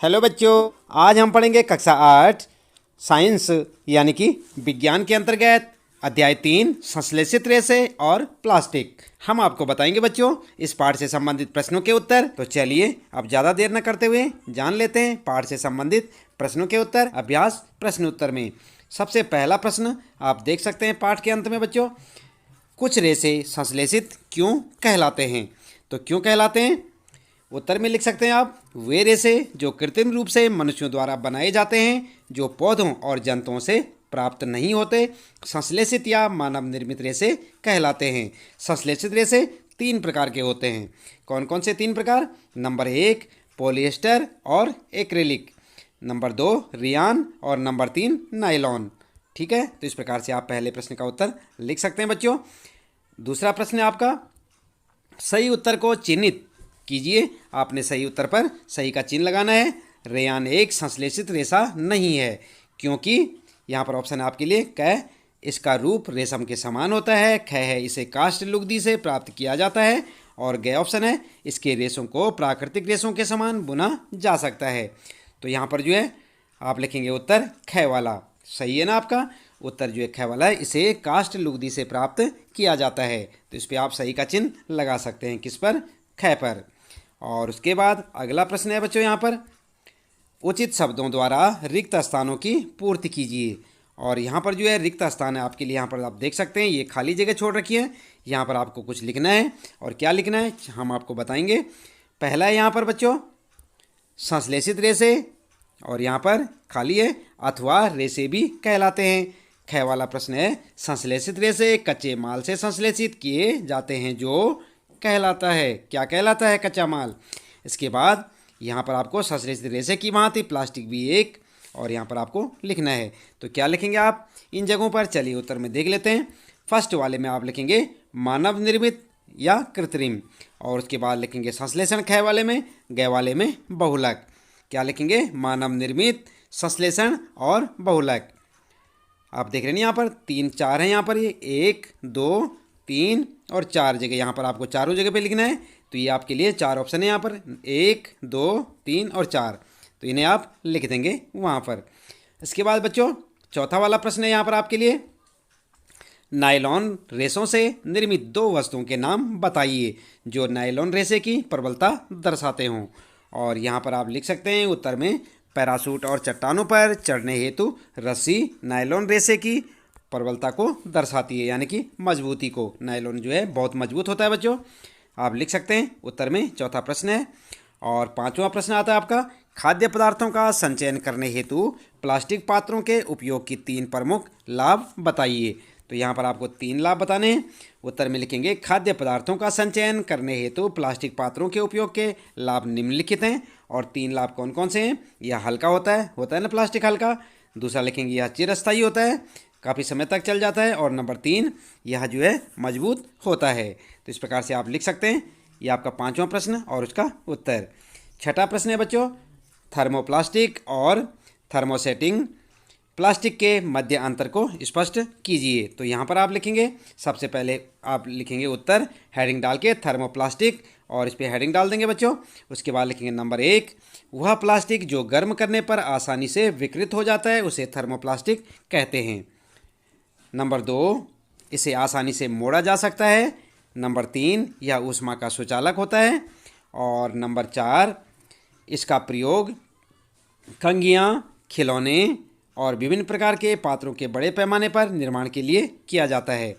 Hello बच्चों, आज हम पढ़ेंगे कक्षा 8 साइंस यानी कि विज्ञान के अंतर्गत अध्याय 3 संश्लेषित रेशे और प्लास्टिक। हम आपको बताएंगे बच्चों इस पाठ से संबंधित प्रश्नों के उत्तर। तो चलिए अब ज़्यादा देर न करते हुए जान लेते हैं पाठ से संबंधित प्रश्नों के उत्तर। अभ्यास प्रश्न उत्तर में सबसे पहला प्रश्न आप देख सकते हैं पाठ के अंत में बच्चों, कुछ रेशे संश्लेषित क्यों कहलाते हैं। तो क्यों कहलाते हैं उत्तर में लिख सकते हैं आप, वे रेशे जो कृत्रिम रूप से मनुष्यों द्वारा बनाए जाते हैं, जो पौधों और जंतुओं से प्राप्त नहीं होते, संश्लेषित या मानव निर्मित रेशे कहलाते हैं। संश्लेषित रेशे 3 प्रकार के होते हैं। कौन कौन से 3 प्रकार? नंबर 1 पॉलिएस्टर और एक्रेलिक, नंबर 2 रियान और नंबर 3 नायलॉन। ठीक है, तो इस प्रकार से आप पहले प्रश्न का उत्तर लिख सकते हैं बच्चों। दूसरा प्रश्न है आपका, सही उत्तर को चिन्हित कीजिए। आपने सही उत्तर पर सही का चिन्ह लगाना है। रेयान एक संश्लेषित रेशा नहीं है, क्योंकि यहाँ पर ऑप्शन है आपके लिए क, इसका रूप रेशम के समान होता है। ख है, इसे काष्ठ लुगदी से प्राप्त किया जाता है। और ग ऑप्शन है, इसके रेशों को प्राकृतिक रेशों के समान बुना जा सकता है। तो यहाँ पर जो है आप लिखेंगे उत्तर ख वाला। सही है ना आपका उत्तर? जो है ख वाला है, इसे काष्ठ लुगदी से प्राप्त किया जाता है। तो इस पर आप सही का चिन्ह लगा सकते हैं। किस पर? ख पर। और उसके बाद अगला प्रश्न है बच्चों, यहाँ पर उचित शब्दों द्वारा रिक्त स्थानों की पूर्ति कीजिए। और यहाँ पर जो है रिक्त स्थान है आपके लिए, यहाँ पर आप देख सकते हैं ये खाली जगह छोड़ रखी है। यहाँ पर आपको कुछ लिखना है, और क्या लिखना है हम आपको बताएंगे। पहला है यहाँ पर बच्चों संश्लेषित रेशे, और यहाँ पर खाली है अथवा रेशे भी कहलाते हैं। ख वाला प्रश्न है, संश्लेषित रेशे कच्चे माल से संश्लेषित किए जाते हैं, जो कहलाता है, क्या कहलाता है? कच्चा माल। इसके बाद यहाँ पर आपको संश्लेषित रेशे की भांति प्लास्टिक भी एक, और यहाँ पर आपको लिखना है। तो क्या लिखेंगे आप इन जगहों पर? चलिए उत्तर में देख लेते हैं। फर्स्ट वाले में आप लिखेंगे मानव निर्मित या कृत्रिम, और उसके बाद लिखेंगे संश्लेषण ख वाले में, ग वाले में बहुलक। क्या लिखेंगे? मानव निर्मित, संश्लेषण और बहुलक। आप देख रहे हैं यहाँ पर 3 4 है, यहाँ पर ये 1 2 3 और 4 जगह, यहाँ पर आपको चारों जगह पे लिखना है। तो ये आपके लिए 4 ऑप्शन है यहाँ पर, 1 2 3 और 4। तो इन्हें आप लिख देंगे वहाँ पर। इसके बाद बच्चों चौथा वाला प्रश्न है यहाँ पर आपके लिए, नायलॉन रेशों से निर्मित 2 वस्तुओं के नाम बताइए जो नायलॉन रेशे की प्रबलता दर्शाते हों। और यहाँ पर आप लिख सकते हैं उत्तर में, पैराशूट और चट्टानों पर चढ़ने हेतु रस्सी नायलॉन रेशे की प्रबलता को दर्शाती है, यानी कि मजबूती को। नायलॉन जो है बहुत मजबूत होता है बच्चों। आप लिख सकते हैं उत्तर में चौथा प्रश्न है। और 5वां प्रश्न आता है आपका, खाद्य पदार्थों का संचयन करने हेतु प्लास्टिक पात्रों के उपयोग की 3 प्रमुख लाभ बताइए। तो यहाँ पर आपको 3 लाभ बताने हैं। उत्तर में लिखेंगे, खाद्य पदार्थों का संचयन करने हेतु प्लास्टिक पात्रों के उपयोग के लाभ निम्नलिखित हैं। और 3 लाभ कौन कौन से हैं? यह हल्का होता है ना प्लास्टिक हल्का। दूसरा लिखेंगे यह चिरस्थायी होता है, काफ़ी समय तक चल जाता है। और नंबर 3 यह जो है मजबूत होता है। तो इस प्रकार से आप लिख सकते हैं। यह आपका 5वां प्रश्न और उसका उत्तर। छठा प्रश्न है बच्चों, थर्मोप्लास्टिक और थर्मोसेटिंग प्लास्टिक के मध्य अंतर को स्पष्ट कीजिए। तो यहाँ पर आप लिखेंगे, सबसे पहले आप लिखेंगे उत्तर हेडिंग डाल के थर्मोप्लास्टिक, और इस पर हेडिंग डाल देंगे बच्चों। उसके बाद लिखेंगे नंबर 1, वह प्लास्टिक जो गर्म करने पर आसानी से विकृत हो जाता है उसे थर्मोप्लास्टिक कहते हैं। नंबर 2, इसे आसानी से मोड़ा जा सकता है। नंबर 3, यह ऊष्मा का सुचालक होता है। और नंबर 4, इसका प्रयोग कंघियाँ, खिलौने और विभिन्न प्रकार के पात्रों के बड़े पैमाने पर निर्माण के लिए किया जाता है।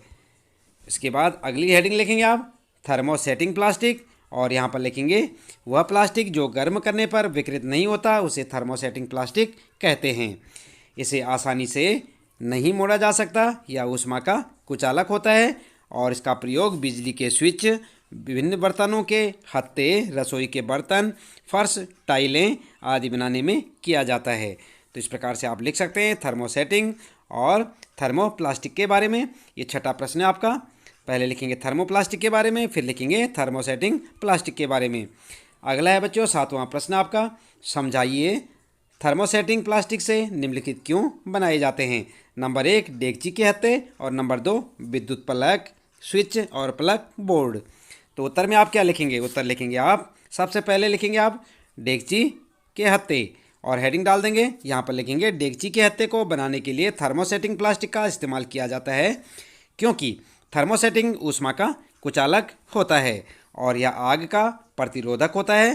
इसके बाद अगली हेडिंग लिखेंगे आप थर्मोसेटिंग प्लास्टिक, और यहाँ पर लिखेंगे वह प्लास्टिक जो गर्म करने पर विकृत नहीं होता उसे थर्मोसेटिंग प्लास्टिक कहते हैं। इसे आसानी से नहीं मोड़ा जा सकता, या ऊष्मा का कुचालक होता है। और इसका प्रयोग बिजली के स्विच, विभिन्न बर्तनों के हत्थे, रसोई के बर्तन, फर्श, टाइलें आदि बनाने में किया जाता है। तो इस प्रकार से आप लिख सकते हैं थर्मोसेटिंग और थर्मोप्लास्टिक के बारे में। ये छठा प्रश्न है आपका। पहले लिखेंगे थर्मोप्लास्टिक के बारे में, फिर लिखेंगे थर्मोसेटिंग प्लास्टिक के बारे में। अगला है बच्चों 7वां प्रश्न आपका, समझाइए थर्मोसेटिंग प्लास्टिक से निम्नलिखित क्यों बनाए जाते हैं। नंबर 1 डेगची के हत्थे, और नंबर 2 विद्युत प्लग, स्विच और प्लग बोर्ड। तो उत्तर में आप क्या लिखेंगे? उत्तर लिखेंगे आप सबसे पहले लिखेंगे आप डेगची के हत्थे और हेडिंग डाल देंगे। यहाँ पर लिखेंगे डेगची के हत्थे को बनाने के लिए थर्मोसेटिंग प्लास्टिक का इस्तेमाल किया जाता है, क्योंकि थर्मोसेटिंग ऊष्मा का कुचालक होता है और यह आग का प्रतिरोधक होता है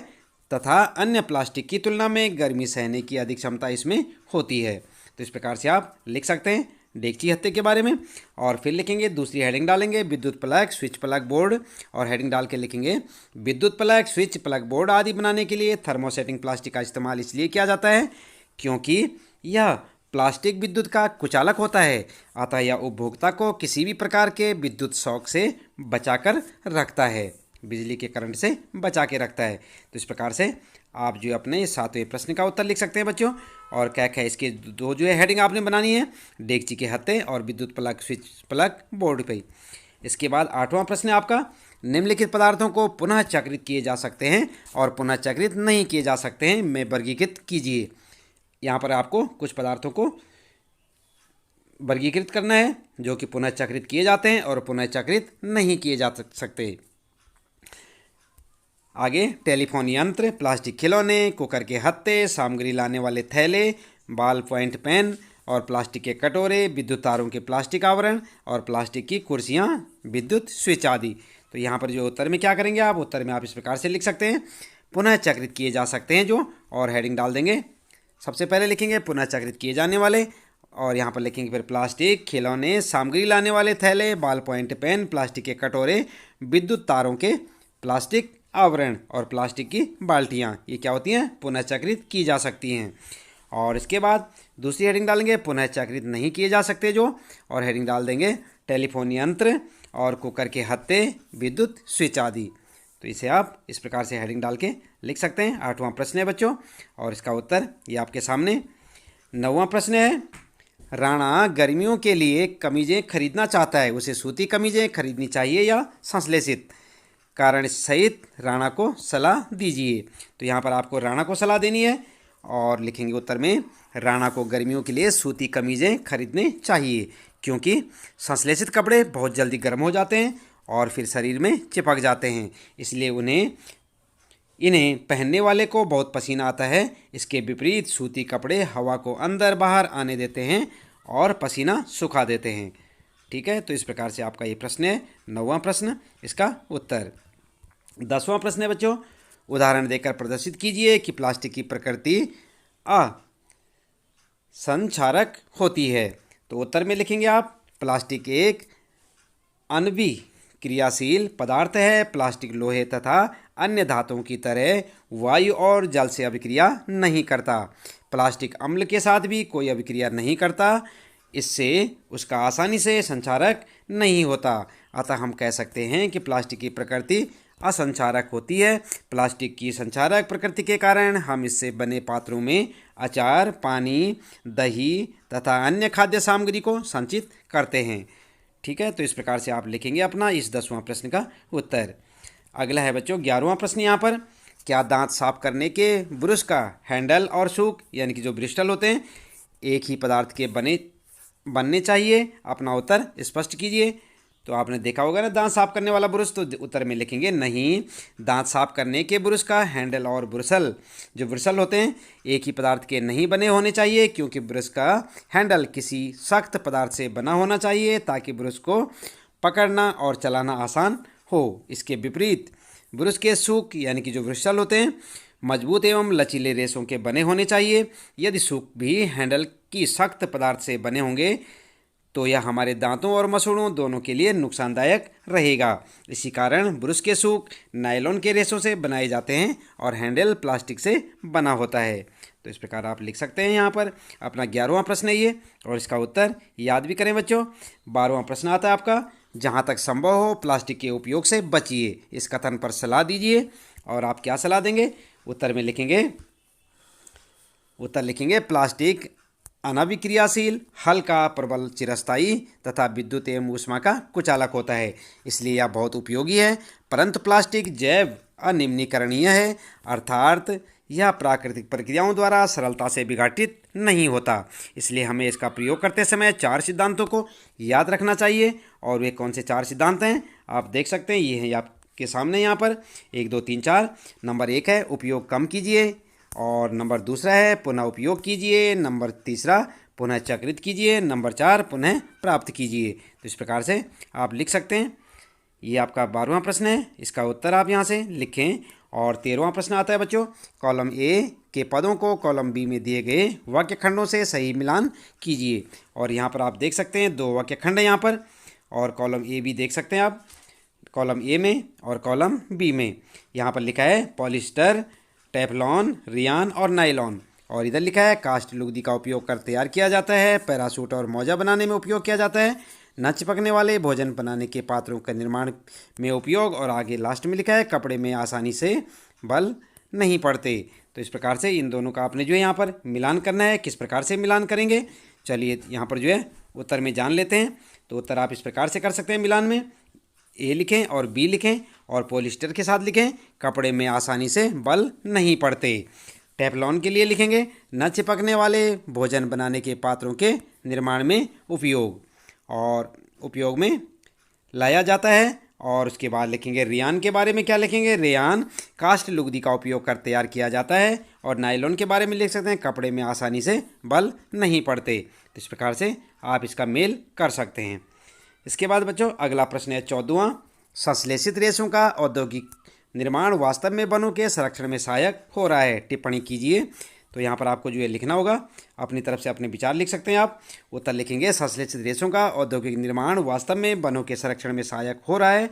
तथा अन्य प्लास्टिक की तुलना में गर्मी सहने की अधिक क्षमता इसमें होती है। तो इस प्रकार से आप लिख सकते हैं डेगची हत्थे के बारे में। और फिर लिखेंगे, दूसरी हेडिंग डालेंगे विद्युत प्लग, स्विच प्लग बोर्ड, और हेडिंग डाल के लिखेंगे विद्युत प्लग, स्विच प्लग बोर्ड आदि बनाने के लिए थर्मोसेटिंग प्लास्टिक का इस्तेमाल इसलिए किया जाता है क्योंकि यह प्लास्टिक विद्युत का कुचालक होता है, अतः यह उपभोक्ता को किसी भी प्रकार के विद्युत शॉक से बचाकर रखता है, बिजली के करंट से बचा के रखता है। तो इस प्रकार से आप जो अपने 7वें प्रश्न का उत्तर लिख सकते हैं बच्चों। और क्या क्या इसके दो जो है हेडिंग आपने बनानी है, डेगची के हत्थे और विद्युत प्लग, स्विच प्लग बोर्ड पे। इसके बाद 8वां प्रश्न है आपका, निम्नलिखित पदार्थों को पुनः चक्रित किए जा सकते हैं और पुनः चक्रित नहीं किए जा सकते हैं, में वर्गीकृत कीजिए। यहाँ पर आपको कुछ पदार्थों को वर्गीकृत करना है जो कि पुनः चक्रित किए जाते हैं और पुनः चक्रित नहीं किए जा सकते। आगे टेलीफोन यंत्र, प्लास्टिक खिलौने, कुकर के हत्थे, सामग्री लाने वाले थैले, बॉल पॉइंट पेन और प्लास्टिक के कटोरे, विद्युत तारों के प्लास्टिक आवरण और प्लास्टिक की कुर्सियाँ, विद्युत स्विच आदि। तो यहाँ पर जो उत्तर में क्या करेंगे आप, उत्तर में आप इस प्रकार से लिख सकते हैं, पुनः चक्रित किए जा सकते हैं जो, और हेडिंग डाल देंगे। सबसे पहले लिखेंगे पुनः चक्रित किए जाने वाले, और यहाँ पर लिखेंगे फिर प्लास्टिक खिलौने, सामग्री लाने वाले थैले, बॉल पॉइंट पेन, प्लास्टिक के कटोरे, विद्युत तारों के प्लास्टिक आवरण और प्लास्टिक की बाल्टियाँ, ये क्या होती हैं, पुनः चक्रित की जा सकती हैं। और इसके बाद दूसरी हेडिंग डालेंगे पुनः चक्रित नहीं किए जा सकते जो, और हेडिंग डाल देंगे टेलीफोन यंत्र और कुकर के हत्थे, विद्युत स्विच आदि। तो इसे आप इस प्रकार से हेडिंग डाल के लिख सकते हैं। 8वां प्रश्न है बच्चों और इसका उत्तर ये आपके सामने। 9वां प्रश्न है, राणा गर्मियों के लिए कमीजें खरीदना चाहता है, उसे सूती कमीजें खरीदनी चाहिए या संश्लेषित, कारण सहित राणा को सलाह दीजिए। तो यहाँ पर आपको राणा को सलाह देनी है और लिखेंगे उत्तर में, राणा को गर्मियों के लिए सूती कमीजें खरीदने चाहिए क्योंकि संश्लेषित कपड़े बहुत जल्दी गर्म हो जाते हैं और फिर शरीर में चिपक जाते हैं, इसलिए इन्हें पहनने वाले को बहुत पसीना आता है। इसके विपरीत सूती कपड़े हवा को अंदर बाहर आने देते हैं और पसीना सुखा देते हैं। ठीक है, तो इस प्रकार से आपका ये प्रश्न है 9वां प्रश्न, इसका उत्तर। 10वां प्रश्न है बच्चों, उदाहरण देकर प्रदर्शित कीजिए कि प्लास्टिक की प्रकृति असंक्षारक होती है। तो उत्तर में लिखेंगे आप, प्लास्टिक एक अनभिक्रियाशील पदार्थ है। प्लास्टिक लोहे तथा अन्य धातुओं की तरह वायु और जल से अभिक्रिया नहीं करता। प्लास्टिक अम्ल के साथ भी कोई अभिक्रिया नहीं करता, इससे उसका आसानी से संचारक नहीं होता। अतः हम कह सकते हैं कि प्लास्टिक की प्रकृति असंचारक होती है। प्लास्टिक की संचारक प्रकृति के कारण हम इससे बने पात्रों में अचार, पानी, दही तथा अन्य खाद्य सामग्री को संचित करते हैं। ठीक है, तो इस प्रकार से आप लिखेंगे अपना इस 10वां प्रश्न का उत्तर। अगला है बच्चों 11वां प्रश्न। यहाँ पर, क्या दांत साफ करने के ब्रश का हैंडल और सूक यानी कि जो ब्रिस्टल होते हैं एक ही पदार्थ के बनने चाहिए? अपना उत्तर स्पष्ट कीजिए। तो आपने देखा होगा ना दांत साफ करने वाला ब्रश, तो उत्तर में लिखेंगे नहीं, दांत साफ करने के ब्रश का हैंडल और ब्रिस्टल होते हैं एक ही पदार्थ के नहीं बने होने चाहिए, क्योंकि ब्रश का हैंडल किसी सख्त पदार्थ से बना होना चाहिए ताकि ब्रश को पकड़ना और चलाना आसान हो। इसके विपरीत ब्रश के सूक यानी कि जो ब्रिस्टल होते हैं मजबूत एवं लचीले रेशों के बने होने चाहिए। यदि सूक भी हैंडल की सख्त पदार्थ से बने होंगे तो यह हमारे दांतों और मसूड़ों दोनों के लिए नुकसानदायक रहेगा। इसी कारण ब्रश के सूक नायलॉन के रेशों से बनाए जाते हैं और हैंडल प्लास्टिक से बना होता है। तो इस प्रकार आप लिख सकते हैं यहाँ पर अपना 11वां प्रश्न है ये, और इसका उत्तर याद भी करें बच्चों। 12वां प्रश्न आता है आपका, जहाँ तक संभव हो प्लास्टिक के उपयोग से बचिए, इस कथन पर सलाह दीजिए। और आप क्या सलाह देंगे? उत्तर में लिखेंगे प्लास्टिक अनभिक्रियाशील, हल्का, प्रबल, चिरस्थायी तथा विद्युत एवं ऊष्मा का कुचालक होता है, इसलिए यह बहुत उपयोगी है। परंतु प्लास्टिक जैव अनिम्नीकरणीय है, अर्थात यह प्राकृतिक प्रक्रियाओं द्वारा सरलता से विघटित नहीं होता। इसलिए हमें इसका प्रयोग करते समय 4 सिद्धांतों को याद रखना चाहिए। और वे कौन से 4 सिद्धांत हैं आप देख सकते हैं, ये हैं आपके सामने यहाँ पर 1 2 3 4। नंबर 1 है उपयोग कम कीजिए, और नंबर दूसरा है पुनः उपयोग कीजिए, नंबर तीसरा पुनः चक्रित कीजिए, नंबर 4 पुनः प्राप्त कीजिए। तो इस प्रकार से आप लिख सकते हैं। ये आपका 12वां प्रश्न है, इसका उत्तर आप यहाँ से लिखें। और 13वां प्रश्न आता है बच्चों, कॉलम ए के पदों को कॉलम बी में दिए गए वाक्य खंडों से सही मिलान कीजिए। और यहाँ पर आप देख सकते हैं 2 वाक्य खंड है यहाँ पर, और कॉलम ए भी देख सकते हैं आप, कॉलम ए में और कॉलम बी में। यहाँ पर लिखा है पॉलिस्टर, टेफलॉन, रियान और नायलॉन। और इधर लिखा है कास्ट लुगदी का उपयोग कर तैयार किया जाता है, पैरासूट और मोजा बनाने में उपयोग किया जाता है, न चिपकने वाले भोजन बनाने के पात्रों का निर्माण में उपयोग। और आगे लास्ट में लिखा है कपड़े में आसानी से बल नहीं पड़ते। तो इस प्रकार से इन दोनों का आपने जो है यहाँ पर मिलान करना है। किस प्रकार से मिलान करेंगे, चलिए यहाँ पर जो है उत्तर में जान लेते हैं। तो उत्तर आप इस प्रकार से कर सकते हैं मिलान में, ए लिखें और बी लिखें और पॉलिस्टर के साथ लिखें कपड़े में आसानी से बल नहीं पड़ते। टेफलॉन के लिए लिखेंगे न चिपकने वाले भोजन बनाने के पात्रों के निर्माण में उपयोग और उपयोग में लाया जाता है। और उसके बाद लिखेंगे रियान के बारे में क्या लिखेंगे, रेयान कास्ट लुगदी का उपयोग कर तैयार किया जाता है। और नायलॉन के बारे में लिख सकते हैं कपड़े में आसानी से बल नहीं पड़ते। तो इस प्रकार से आप इसका मेल कर सकते हैं। इसके बाद बच्चों अगला प्रश्न है 14वां, संश्लेषित रेशों का औद्योगिक निर्माण वास्तव में वनों के संरक्षण में सहायक हो रहा है, टिप्पणी कीजिए। तो यहाँ पर आपको जो है लिखना होगा, अपनी तरफ से अपने विचार लिख सकते हैं आप। उत्तर लिखेंगे संश्लेषित रेशों का औद्योगिक निर्माण वास्तव में वनों के संरक्षण में सहायक हो रहा है,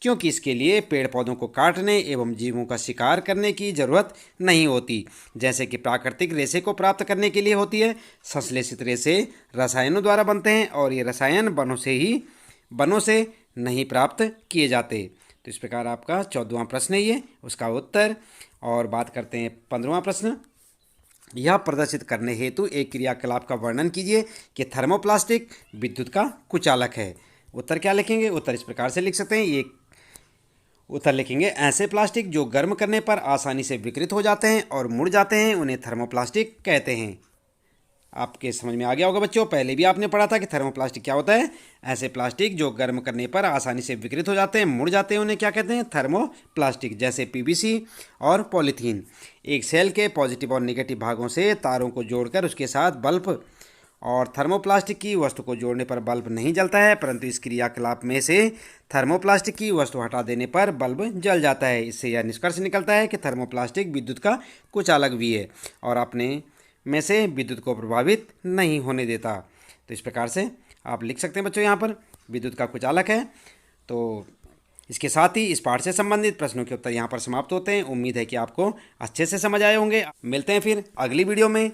क्योंकि इसके लिए पेड़ पौधों को काटने एवं जीवों का शिकार करने की जरूरत नहीं होती, जैसे कि प्राकृतिक रेशे को प्राप्त करने के लिए होती है। संश्लेषित रेशे रसायनों द्वारा बनते हैं और ये रसायन वनों से नहीं प्राप्त किए जाते। तो इस प्रकार आपका 14वां प्रश्न है ये, उसका उत्तर। और बात करते हैं 15वां प्रश्न, यह प्रदर्शित करने हेतु एक क्रियाकलाप का वर्णन कीजिए कि थर्मोप्लास्टिक विद्युत का कुचालक है। उत्तर क्या लिखेंगे, उत्तर इस प्रकार से लिख सकते हैं। ये उत्तर लिखेंगे ऐसे प्लास्टिक जो गर्म करने पर आसानी से विकृत हो जाते हैं और मुड़ जाते हैं, उन्हें थर्मोप्लास्टिक कहते हैं। आपके समझ में आ गया होगा बच्चों, पहले भी आपने पढ़ा था कि थर्मोप्लास्टिक क्या होता है। ऐसे प्लास्टिक जो गर्म करने पर आसानी से विकृत हो जाते हैं, मुड़ जाते हैं, उन्हें क्या कहते हैं, थर्मोप्लास्टिक। जैसे पीवीसी और पॉलीथीन। एक सेल के पॉजिटिव और नेगेटिव भागों से तारों को जोड़कर उसके साथ बल्ब और थर्मोप्लास्टिक की वस्तु को जोड़ने पर बल्ब नहीं जलता है, परंतु इस क्रियाकलाप में से थर्मोप्लास्टिक की वस्तु हटा देने पर बल्ब जल जाता है। इससे यह निष्कर्ष निकलता है कि थर्मोप्लास्टिक विद्युत का कुचालक भी है और अपने में से विद्युत को प्रभावित नहीं होने देता। तो इस प्रकार से आप लिख सकते हैं बच्चों, यहाँ पर विद्युत का कुचालक है। तो इसके साथ ही इस पाठ से संबंधित प्रश्नों के उत्तर यहाँ पर समाप्त होते हैं। उम्मीद है कि आपको अच्छे से समझ आए होंगे। मिलते हैं फिर अगली वीडियो में।